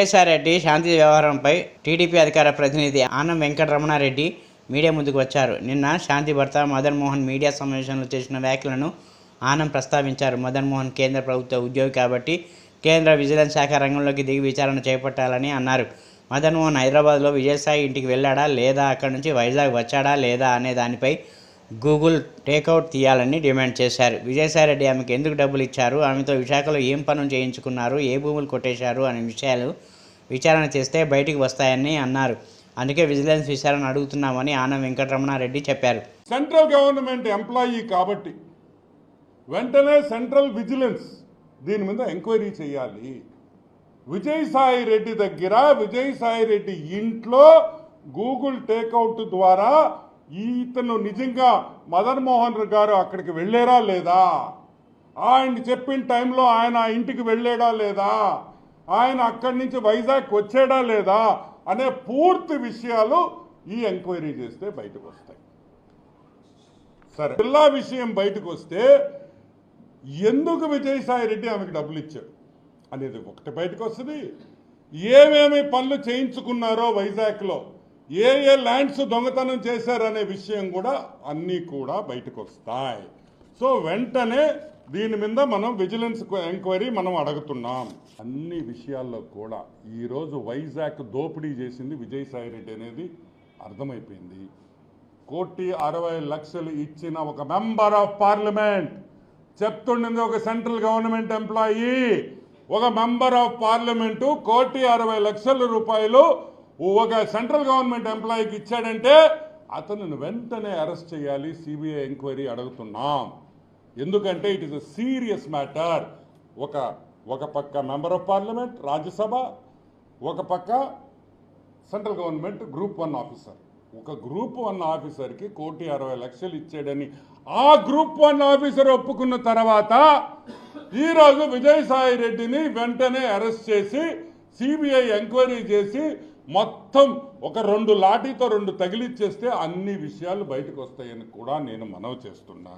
విజయసాయిరెడ్డి శాంతి వ్యవహారంపై టీడీపీ అధికార ప్రతినిధి ఆనం వెంకటరమణారెడ్డి మీడియా ముందుకు వచ్చారు. నిన్న శాంతి భర్త మదన్ మోహన్ మీడియా సమావేశంలో చేసిన వ్యాఖ్యలను ఆనం ప్రస్తావించారు. మదన్ మోహన్ కేంద్ర ప్రభుత్వ ఉద్యోగి కాబట్టి కేంద్ర విజిలెన్స్ శాఖ రంగంలోకి దిగి విచారణ చేపట్టాలని అన్నారు. మదన్ మోహన్ హైదరాబాద్లో విజయసాయి ఇంటికి వెళ్ళాడా లేదా, అక్కడి నుంచి వైజాగ్ వచ్చాడా లేదా అనే దానిపై గూగుల్ టేక్అవుట్ తీయాలని డిమాండ్ చేశారు. విజయసాయిరెడ్డి ఆమెకు ఎందుకు డబ్బులు ఇచ్చారు, ఆమెతో విశాఖలో ఏం పనులు చేయించుకున్నారు, ఏ భూములు కొట్టేశారు అనే విషయాలు విచారణ చేస్తే బయటికి వస్తాయని అన్నారు. అందుకే విజిలెన్స్ విచారణ అడుగుతున్నామని ఆనం వెంకటరమణారెడ్డి చెప్పారు. సెంట్రల్ గవర్నమెంట్ ఎంప్లాయీ కాబట్టి వెంటనే సెంట్రల్ విజిలెన్స్ దీని మీద ఎంక్వైరీ చేయాలి. విజయసాయి రెడ్డి దగ్గర, విజయసాయి రెడ్డి ఇంట్లో గూగుల్ టేక్అవుట్ ద్వారా ఇతను నిజంగా మదన్ మోహన్ గారు అక్కడికి వెళ్ళారా లేదా, ఆయన చెప్పిన టైంలో ఆయన ఇంటికి వెళ్ళాడా లేదా, ఆయన అక్కడి నుంచి వైజాగ్ వచ్చాడా లేదా అనే పూర్తి విషయాలు ఈ ఎంక్వైరీ చేస్తే బయటకు వస్తాయి. సరే, జిల్లా విషయం బయటకు వస్తే ఎందుకు విజయసాయి రెడ్డి ఆమెకు డబ్బులు ఇచ్చాడు అనేది ఒకటి బయటకు వస్తుంది. ఏమేమి పనులు చేయించుకున్నారో వైజాగ్లో, ఏ ల్యాండ్స్ దొంగతనం చేశారనే విషయం కూడా అన్నీ కూడా బయటకు వస్తాయి. సో వెంటనే దీని మీద మనం విజిలెన్స్ ఎంక్వైరీ మనం అడుగుతున్నాం. అన్ని విషయాల్లో కూడా ఈరోజు వైజాగ్ దోపిడీ చేసింది విజయసాయి రెడ్డి అనేది అర్థమైపోయింది. 1,60,00,000 ఇచ్చిన ఒక మెంబర్ ఆఫ్ పార్లమెంట్, చెప్తుండేది ఒక సెంట్రల్ గవర్నమెంట్ ఎంప్లాయీ, ఒక మెంబర్ ఆఫ్ పార్లమెంటు 1,60,00,000 రూపాయలు ఒక సెంట్రల్ గవర్నమెంట్ ఎంప్లాయీకి ఇచ్చాడంటే అతను వెంటనే అరెస్ట్ చేయాలి. సిబిఐ ఎంక్వైరీ అడుగుతున్నాం. ఎందుకంటే it is a serious matter. ఒక పక్క మెంబర్ ఆఫ్ పార్లమెంట్ రాజ్యసభ, ఒక పక్క సెంట్రల్ గవర్నమెంట్ గ్రూప్ 1 ఆఫీసర్. ఒక గ్రూప్ 1 ఆఫీసర్కి 1,60,00,000 ఇచ్చాడని ఆ గ్రూప్ 1 ఆఫీసర్ ఒప్పుకున్న తర్వాత ఈరోజు విజయసాయి రెడ్డిని వెంటనే అరెస్ట్ చేసి సిబిఐ ఎంక్వైరీ చేసి మొత్తం ఒక 2 లాఠీతో 2 తగిలిచ్చేస్తే అన్ని విషయాలు బయటకు వస్తాయని కూడా నేను మనవి చేస్తున్నా.